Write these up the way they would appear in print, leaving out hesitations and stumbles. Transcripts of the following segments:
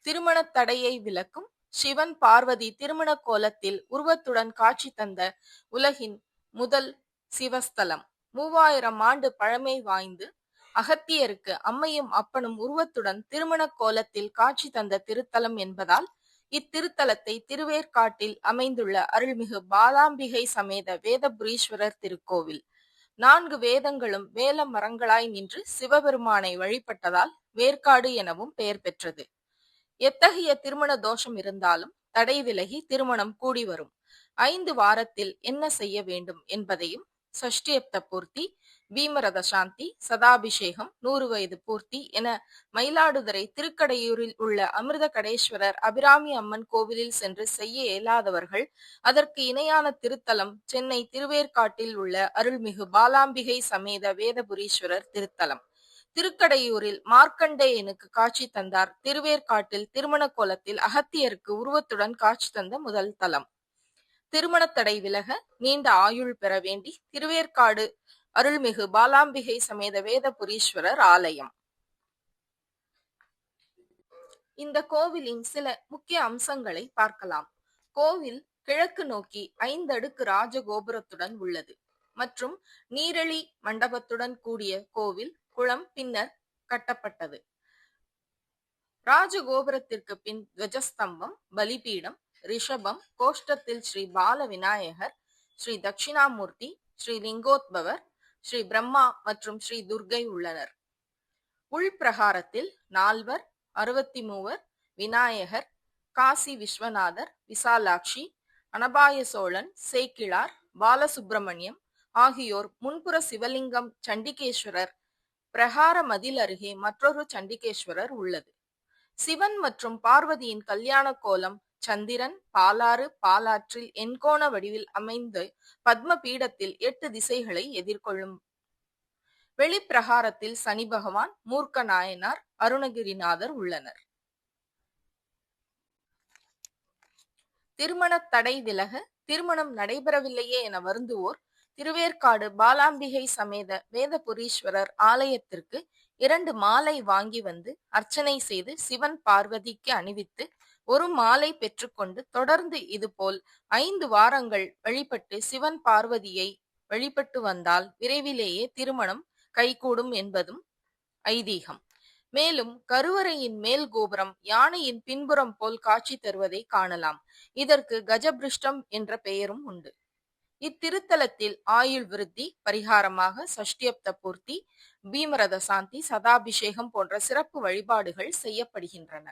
திருமண தடையை விலக்கும் சிவன் பார்வதி திருமண கோலத்தில் உருவத்துடன் காட்சி தந்த உலகின் முதல் சிவஸ்தலம். 3000 ஆண்டு பழமை வாய்ந்து அகத்தியருக்கு அம்மையும் அப்பனும் உருவத்துடன் திருமண கோலத்தில் காட்சி தந்த திருத்தலம் என்பதால் இத்திருத்தலத்தை திருவேற்காட்டில் அமைந்துள்ள அருள்மிகு பாலாம்பிகை சமேத வேதபுரீஸ்வரர் திருக்கோவில். 4 வேதங்களும் வேல மரங்களாய் நின்று சிவபெருமானை வழிபட்டதால் வேற்காடு எனவும் பெயர் பெற்றது. எத்தகைய திருமண தோஷம் இருந்தாலும் தடை விலகி திருமணம் கூடி வரும். 5 வாரத்தில் என்ன செய்ய வேண்டும் என்பதையும், சஷ்டியப்த பூர்த்தி, பீமரத சாந்தி, சதாபிஷேகம், 100 வயது பூர்த்தி என மயிலாடுதுறை திருக்கடையூரில் உள்ள அமிர்த கடேஸ்வரர் அபிராமி அம்மன் கோவிலில் சென்று செய்ய இயலாதவர்கள் அதற்கு இணையான திருத்தலம் சென்னை திருவேற்காட்டில் உள்ள அருள்மிகு பாலாம்பிகை சமேத வேதபுரீஸ்வரர் திருத்தலம். திருக்கடையூரில் மார்க்கண்டேயனுக்கு காட்சி தந்தார். திருவேற்காட்டில் திருமண கோலத்தில் அகத்தியருக்கு உருவத்துடன் காட்சி தந்த முதல் தலம். திருமண தடை விலக நீண்ட ஆயுள் பெற வேண்டி திருவேற்காடு அருள்மிகு பாலாம்பிகை சமேத வேதபுரீஸ்வரர் ஆலயம். இந்த கோவிலின் சில முக்கிய அம்சங்களை பார்க்கலாம். கோவில் கிழக்கு நோக்கி 5 அடுக்கு ராஜகோபுரத்துடன் உள்ளது மற்றும் நீரழி மண்டபத்துடன் கூடிய கோவில் குளம் பின்னர் கட்டப்பட்டது. ராஜகோபுரத்திற்கு பின் துவஜஸ்தம்பம், பலிபீடம், ரிஷபம், கோஷ்டத்தில் ஸ்ரீ பால விநாயகர், ஸ்ரீ தட்சிணாமூர்த்தி, ஸ்ரீ லிங்கோத்பவர், ஸ்ரீ பிரம்மா மற்றும் ஸ்ரீ துர்கை உள்ளனர். உள்பிரகாரத்தில் 4 63 விநாயகர், காசி விஸ்வநாதர், விசாலாட்சி, அனபாய சோழன், சேக்கிழார், பாலசுப்பிரமணியம் ஆகியோர் முன்புற சிவலிங்கம், சண்டிகேஸ்வரர், பிரகார மதில் அருகே மற்றொரு சண்டிகேஸ்வரர் உள்ளது. சிவன் மற்றும் பார்வதியின் கல்யாண கோலம் சந்திரன் பாலாறு பாலாற்றில் எண்கோண வடிவில் அமைந்து பத்ம பீடத்தில் 8 திசைகளை எதிர்கொள்ளும். வெளிப்பிரகாரத்தில் சனி பகவான், மூர்க்க நாயனார், அருணகிரிநாதர் உள்ளனர். திருமண தடை விலக திருமணம் நடைபெறவில்லையே என வருந்துவோர் திருவேற்காடு பாலாம்பிகை சமேத வேதபுரீஸ்வரர் ஆலயத்திற்கு 2 மாலை வாங்கி வந்து அர்ச்சனை செய்து சிவன் பார்வதிக்கு அணிவித்து 1 மாலை பெற்றுக்கொண்டு தொடர்ந்து இதுபோல் 5 வாரங்கள் வழிபட்டு சிவன் பார்வதியை வழிபட்டு வந்தால் விரைவிலேயே திருமணம் கைகூடும் என்பதும் ஐதீகம். மேலும் கருவறையின் மேல் கோபுரம் யானையின் பின்புறம் போல் காட்சி தருவதை காணலாம். இதற்கு கஜபிருஷ்டம் என்ற பெயரும் உண்டு. இத்திருத்தலத்தில் ஆயுள் விருத்தி பரிகாரமாக சஷ்டியப்த பூர்த்தி, பீமரத சாந்தி, சதாபிஷேகம் போன்ற சிறப்பு வழிபாடுகள் செய்யப்படுகின்றன.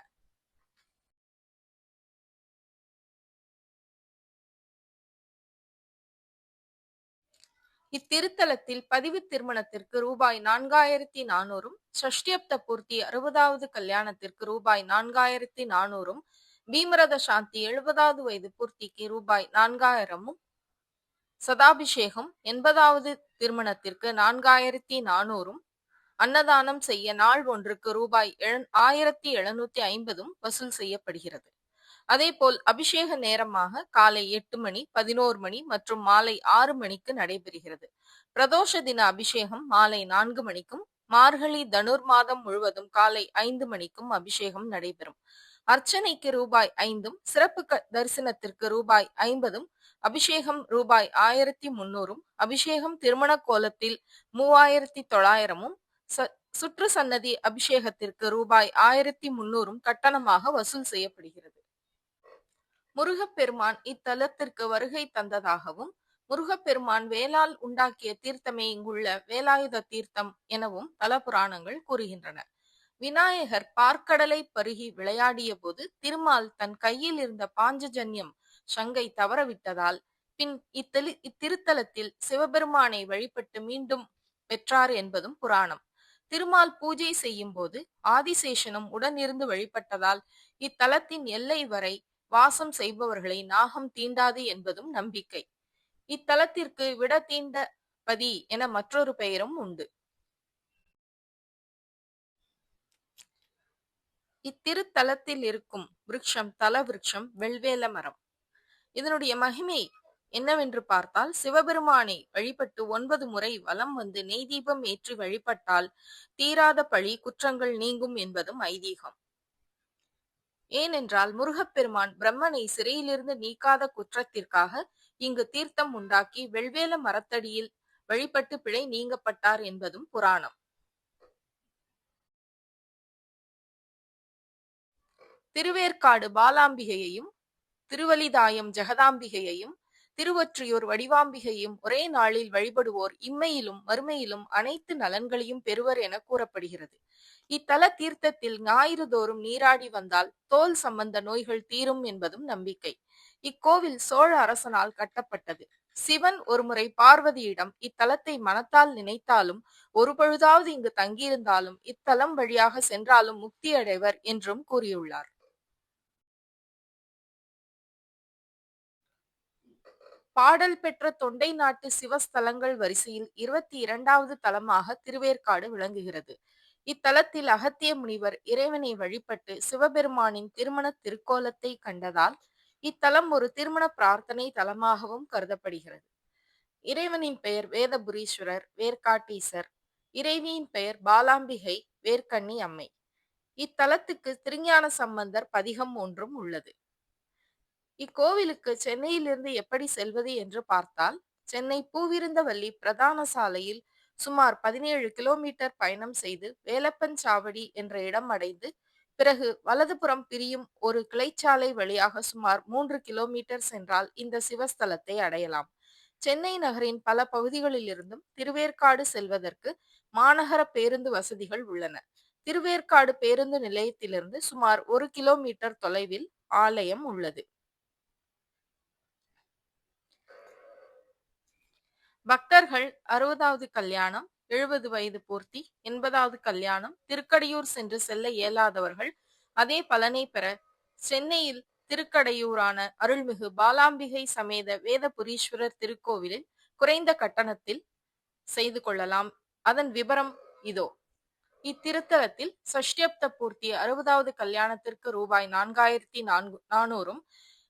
இத்திருத்தலத்தில் பதிவு திருமணத்திற்கு ரூபாய் 4400, சஷ்டியப்த பூர்த்தி 60வது கல்யாணத்திற்கு ரூபாய் 4400, பீமரத சாந்தி 70வது வயது பூர்த்திக்கு ரூபாய் 4000, சதாபிஷேகம் 80வது திருமணத்திற்கு 4400, அன்னதானம் செய்ய நாள் ஒன்றுக்கு ரூபாய் 1750 வசூல் செய்யப்படுகிறது. அதேபோல் அபிஷேக நேரமாக காலை 8 மணி, 11 மணி மற்றும் மாலை 6 மணிக்கு நடைபெறுகிறது. பிரதோஷ தின அபிஷேகம் மாலை 4 மணிக்கும், மார்கழி தனுர் மாதம் முழுவதும் காலை 5 மணிக்கும் அபிஷேகம் நடைபெறும். அர்ச்சனைக்கு ரூபாய் 5, சிறப்பு தரிசனத்திற்கு ரூபாய் 50, அபிஷேகம் ரூபாய் 1300, அபிஷேகம் திருமண கோலத்தில் 3900, சுற்று சன்னதி அபிஷேகத்திற்கு ரூபாய் 1300 கட்டணமாக வசூல் செய்யப்படுகிறது. முருகப்பெருமான் இத்தலத்திற்கு வருகை தந்ததாகவும், முருகப்பெருமான் வேளால் உண்டாக்கிய தீர்த்தமே இங்குள்ள வேலாயுத தீர்த்தம் எனவும் தல புராணங்கள் கூறுகின்றன. விநாயகர் பார்க்கடலை பருகி விளையாடிய போது திருமால் தன் கையில் இருந்த பாஞ்சஜன்யம் சங்கை தவறவிட்டதால் பின் இத்திருத்தலத்தில் சிவபெருமானை வழிபட்டு மீண்டும் பெற்றார் என்பதும் புராணம். திருமால் பூஜை செய்யும் போது ஆதிசேஷனும் உடனிருந்து வழிபட்டதால் இத்தலத்தின் எல்லை வரை வாசம் செய்பவர்களை நாகம் தீண்டாது என்பதும் நம்பிக்கை. இத்தலத்திற்கு விட தீண்டபதி என மற்றொரு பெயரும் உண்டு. இத்திருத்தலத்தில் இருக்கும் விருட்சம் தல விருட்சம் வெள்வேல மரம். இதனுடைய மகிமை என்னவென்று பார்த்தால், சிவபெருமானை வழிபட்டு 9 முறை வலம் வந்து நெய் தீபம் ஏற்றி வழிபட்டால் தீராத பழி குற்றங்கள் நீங்கும் என்பதும் ஐதீகம். ஏனென்றால் முருகப்பெருமான் பிரம்மனை சிறையிலிருந்து நீக்காத குற்றத்திற்காக இங்கு தீர்த்தம் உண்டாக்கி வெள்வேல மரத்தடியில் வழிபட்டு பிழை நீங்கப்பட்டார் என்பதும் புராணம். திருவேற்காடு பாலாம்பிகையையும் திருவலிதாயம் ஜெகதாம்பிகையையும் திருவொற்றியூர் வடிவாம்பிகையும் ஒரே நாளில் வழிபடுவோர் இம்மையிலும் மறுமையிலும் அனைத்து நலன்களையும் பெறுவர் என கூறப்படுகிறது. இத்தல தீர்த்தத்தில் ஞாயிறு தோறும் நீராடி வந்தால் தோல் சம்பந்த நோய்கள் தீரும் என்பதும் நம்பிக்கை. இக்கோவில் சோழ அரசனால் கட்டப்பட்டது. சிவன் ஒருமுறை பார்வதியிடம் இத்தலத்தை மனத்தால் நினைத்தாலும் ஒரு பொழுதாவது இங்கு தங்கியிருந்தாலும் இத்தலம் வழியாக சென்றாலும் முக்தி அடைவர் என்றும் கூறியுள்ளார். பாடல் பெற்ற தொண்டை நாட்டு சிவஸ்தலங்கள் வரிசையில் 22வது தலமாக திருவேற்காடு விளங்குகிறது. இத்தலத்தில் அகத்திய முனிவர் இறைவனை வழிபட்டு சிவபெருமானின் திருமண திருக்கோலத்தை கண்டதால் இத்தலம் ஒரு திருமண பிரார்த்தனை தலமாகவும் கருதப்படுகிறது. இறைவனின் பெயர் வேதபுரீஸ்வரர், வேர்க்காட்டீசர். இறைவியின் பெயர் பாலாம்பிகை, வேர்க்கண்ணி அம்மை. இத்தலத்துக்கு திருஞான சம்பந்தர் பதிகம் ஒன்றும் உள்ளது. இக்கோவிலுக்கு சென்னையிலிருந்து எப்படி செல்வது என்று பார்த்தால், சென்னை பூவிருந்தவல்லி பிரதான சாலையில் சுமார் 17 கிலோமீட்டர் பயணம் செய்து வேலப்பன் சாவடி என்ற இடம் அடைந்து பிறகு வலதுபுறம் பிரியும் ஒரு கிளைச்சாலை வழியாக சுமார் 3 கிலோமீட்டர் சென்றால் இந்த சிவஸ்தலத்தை அடையலாம். சென்னை நகரின் பல பகுதிகளிலிருந்தும் திருவேற்காடு செல்வதற்கு மாநகர பேருந்து வசதிகள் உள்ளன. திருவேற்காடு பேருந்து நிலையத்திலிருந்து சுமார் 1 கிலோமீட்டர் தொலைவில் ஆலயம் உள்ளது. பக்தர்கள் 60வது கல்யாணம், 70 வயது பூர்த்தி, 80வது கல்யாணம், திருக்கடையூர் சென்று செல்ல இயலாதவர்கள் அதே பலனை பெற சென்னையில் திருக்கடையூரான அருள்மிகு பாலாம்பிகை சமேத வேதபுரீஸ்வரர் திருக்கோவிலில் குறைந்த கட்டணத்தில் செய்து கொள்ளலாம். அதன் விபரம் இதோ. இத்திருத்தலத்தில் சஷ்டியப்த பூர்த்தி 60வது கல்யாணத்திற்கு ரூபாய் 4400,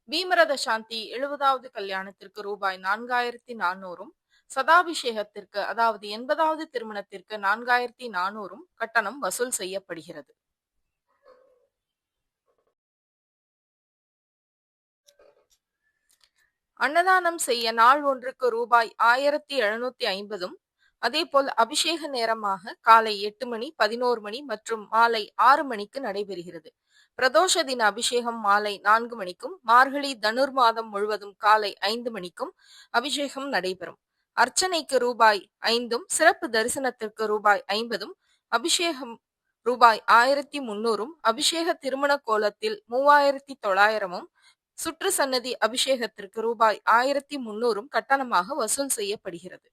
பீமரத சாந்தி 70வது கல்யாணத்திற்கு ரூபாய் 4400, சதாபிஷேகத்திற்கு அதாவது 80வது திருமணத்திற்கு 4400 கட்டணம் வசூல் செய்யப்படுகிறது. அன்னதானம் செய்ய நாள் ஒன்றுக்கு ரூபாய் 1750, அதேபோல் அபிஷேக நேரமாக காலை 8 மணி, 11 மணி மற்றும் மாலை 6 மணிக்கு நடைபெறுகிறது. பிரதோஷ தின அபிஷேகம் மாலை 4 மணிக்கும், மார்கழி தனுர் மாதம் முழுவதும் காலை 5 மணிக்கும் அபிஷேகம் நடைபெறும். அர்ச்சனைக்கு ரூபாய் 5, சிறப்பு தரிசனத்திற்கு ரூபாய் 50, அபிஷேகம் ரூபாய் 1300, அபிஷேக திருமண கோலத்தில் 3900, சுற்று சன்னதி அபிஷேகத்திற்கு ரூபாய் 1300 கட்டணமாக வசூல் செய்யப்படுகிறது.